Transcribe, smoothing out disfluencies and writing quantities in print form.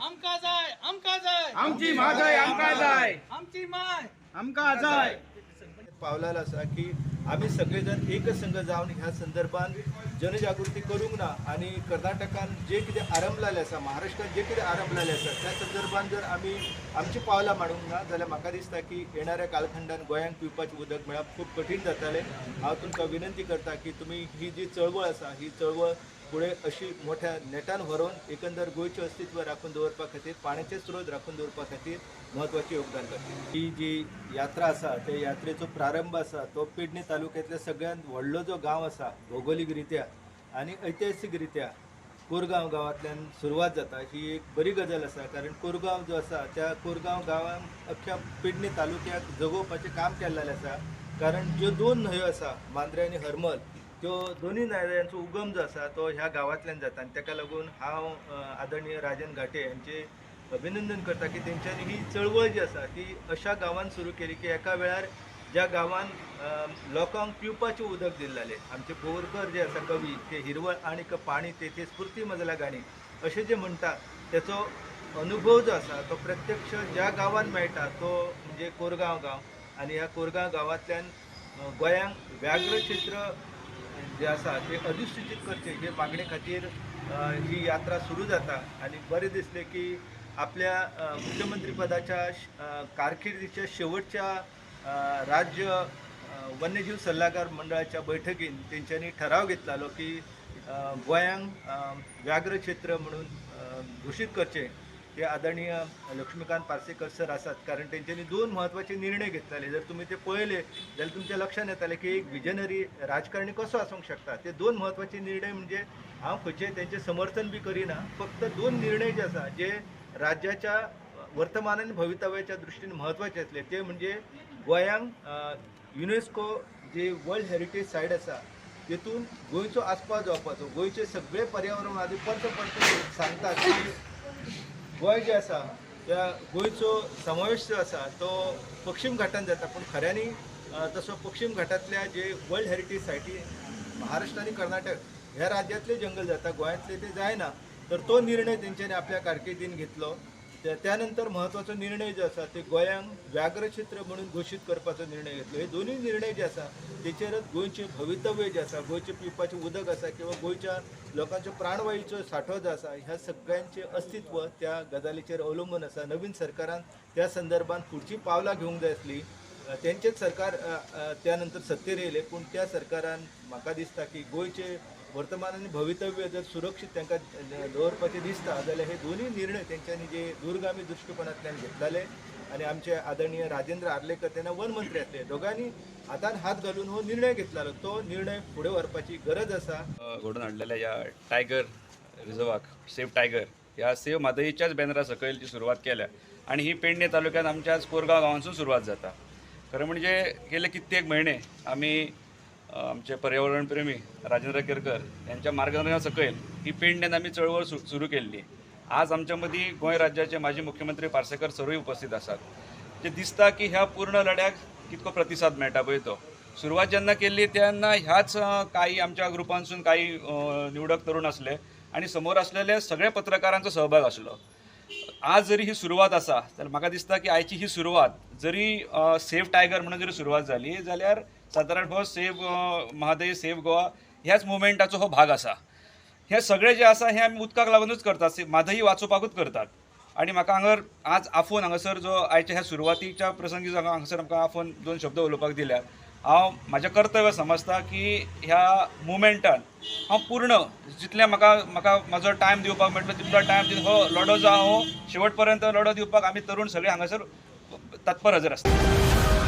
आमका जाय आमका जाय आमची म्हादय आमकां जाय आमची माय आमकां जाय पावलाला असा की आम्ही सगळेजण एकच संघ जावन ह्या संदर्भात जनजागृती करूंक ना आणि कर्नाटकान जे कितें आरंभलेलें आसा महाराष्ट्रात जे कितें आरंभलेलें आसा त्या संदर्भात जर आमी आमची पावलां मांडूंक ना जाल्यार म्हाका दिसता की येणाऱ्या कालखंडान गोंयांक पिवपाचें उदक मेळप खूब कठीण जातलें। हांव तुमकां विनंती करता की तुमी ही जी चळवळ आसा ही चळवळ पुढे अशी मोठ्या नेटान व्हरून एकंदर गोंयचें अस्तित्व राखून दवरपा खातीर पाण्याचे स्रोत राखून दवरपा खातीर महत्वाचें योगदान करता। ही जी यात्रा आसा त्या यात्रेचो प्रारंभ आसा तो पेडणे तालुक्यांतल्या सगळ्यात व्हडलो जो गांव आसा भौगोलीक रित्या आनी ऐतिहासीक रित्या कोरगांव गांवांतल्यान सुरवात जाता। ही एक बरी गजाल आसा कारण कोरगांव जो आसा त्या कोरगांव गांवान अख्ख्या पेडणे तालुक्याक जगोवपाचें काम केल्लेलें आसा कारण ज्यो दोन न्हंयो आसा मांद्रे आनी हरमल त्यो दोनूय न्हंयांचो उगम जो आसा तो ह्या गांवांतल्यान जाता आनी ताका लागून हांव आदरणीय राजन घाटे यांचे अभिनंदन करता की तेंच्यांनी ही चळवळ जी आसा ती अशा गांवांत सुरू केली की एका वेळार ज्या गांवान लोकांक पिवपाचें उदक दिल्लें आमचे बोरकर जे आसा कवी ते हिरवळ आणीक पाणी तेथे स्फूर्ती मजला गाणी अशें जे म्हणटा त्याचो अनुभव जो आसा तो प्रत्यक्ष ज्या गांवांत मेळटा तो म्हणजे कोरगांव गांव आनी ह्या कोरगांव गांवांतल्यान गोंयांक व्याघ्र क्षेत्र जे आसा ते अधिसूचित करचे हे मागणे खातीर ही यात्रा सुरू जाता आनी बरें दिसलें की आपल्या मुख्यमंत्री पदाच्या कारकिर्दीच्या शेवटच्या राज्य वन्यजीव सल्लागार मंडळाच्या बैठकीन तेंच्यांनी ठराव घेतलेलो की गोंयांक व्याघ्र क्षेत्र म्हणून घोशीत करचे। ते आदरणीय लक्ष्मीकांत पार्सेकर सर आसात कारण तेंच्यांनी दोन महत्वाचे निर्णय घेतलेले जर तुम्ही ते पळयले जाल्यार तुमच्या लक्षात येतलें की एक विजनरी राजकारणी कसो आसूंक शकता। ते दोन महत्वाचे निर्णय म्हणजे हांव खंयचेय तेंचें समर्थन बी करिना फक्त दोन निर्णय जे आसा जे राज्याच्या वर्तमान आनी भवितव्याच्या दृश्टीन महत्वाचे आसले ते म्हणजे गोंयांक युनेस्को जे वर्ल्ड हेरिटेज सायट आसा तेतून गोंयचो आस्पाव जावपाचो गोंयचे सगळे पर्यावरणवादी परत सांगता की गोंय जे आसा त्या गोंयचो समावेश जो आसा तो पश्चिम घाटान जाता पूण खऱ्यांनी तसो पश्चिम घाटांतल्या जे वर्ल्ड हेरिटेज सायटी महाराष्ट्र आनी कर्नाटक ह्या राज्यांतले जंगल जाता गोंयांतले ते जायना तर तो निर्णय तेंच्यांनी आपल्या कारकिर्दीन घेतलो। त्यानंतर महत्वाचो निर्णय जो आसा ते गोंयांक व्याघ्र क्षेत्र म्हणून घोशीत करपाचो निर्णय घेतलो। हे दोनूय निर्णय जे आसा तेचेरच गोंयचें भवितव्य जे आसा गोंयचें पिवपाचें उदक आसा किंवा गोंयच्या लोकांचो प्राणवायूचो सांठो जो आसा ह्या सगळ्यांचें अस्तित्व त्या गजालीचेर अवलंबून आसा। नवीन सरकारान त्या संदर्भात पुढची पावलां घेवंक जाय आसली तेंचेच सरकार त्यानंतर सत्तेर येयले पूण त्या सरकारान म्हाका दिसता की गोंयचे वर्तमान आनी भवितव्य जर सुरक्षीत तांकां दवरपाचें दिसता जाल्यार हे दोनूय निर्णय तेंच्यांनी जे दूरगामी दृश्टिकोनांतल्यान घेतलेले आनी आमचे आदरणीय राजेंद्र आर्लेकर तेन्ना वन मंत्री आसले दोगांनी हातान हात घालून हो निर्णय घेतलेलो तो निर्णय फुडें व्हरपाची गरज आसा। घडोवन हाडलेल्या ह्या टायगर रिझर्वाक सेव्ह टायगर ह्या सेव्ह म्हादईच्याच बॅनरा सकयल ती सुरवात केल्या आणि ही पेडणे तालुक्यात आमच्याच कोरगांव गांवांसून सुरवात जाता। खरें म्हणजे गेले कित्येक म्हयने आमी आमचे पर्यावरण प्रेमी राजेंद्र केरकर यांच्या मार्गदर्शना सकयल ही पेडण्यात आमी चळवळ सुरू केल्ली। आज आमच्या मदीं गोंय राज्याचे माजी मुख्यमंत्री पार्सेकर सरूय उपस्थित आसात। जे दिसता की ह्या पूर्ण लढ्याक कितको प्रतिसाद मेळटा पळय तो सुरवात जेन्ना केल्ली तेन्ना ह्याच काही आमच्या ग्रुपांसून काही निवडक तरुण आसले आणि समोर असलेले सगळे पत्रकारांचो सहभाग आसलो। आज जरी ही सुरवात आसा जाल्यार म्हाका दिसता की आयची ही सुरवात जरी सेव्ह टायगर म्हणून जरी सुरवात जाली जाल्यार सादारण हो सेव्ह म्हादय सेव्ह गोवा ह्याच मुवमेंटाचो हो भाग आसा। हे सगळे जे आसा हे आमी उदकाक लागूनच करतात म्हादई वाचोवपाकूच करतात आणि म्हाका हांगर आज आफोवन हांगासर जो आयच्या ह्या सुरवातीच्या प्रसंगी हांगासर आमकां आफोवन दोन शब्द उलोवपाक दिल्यात हांव म्हाजें कर्तव्य समजता की ह्या मुवमेंटान हांव पूर्ण जितलें म्हाका म्हाजो टायम दिवपाक मेळटलो तितलो टायम दिवन हो लढो जो आहा हो शेवट पर्यंत लढो दिवपाक आमी तरुण सगळे हांगासर तत्पर हजर आसता।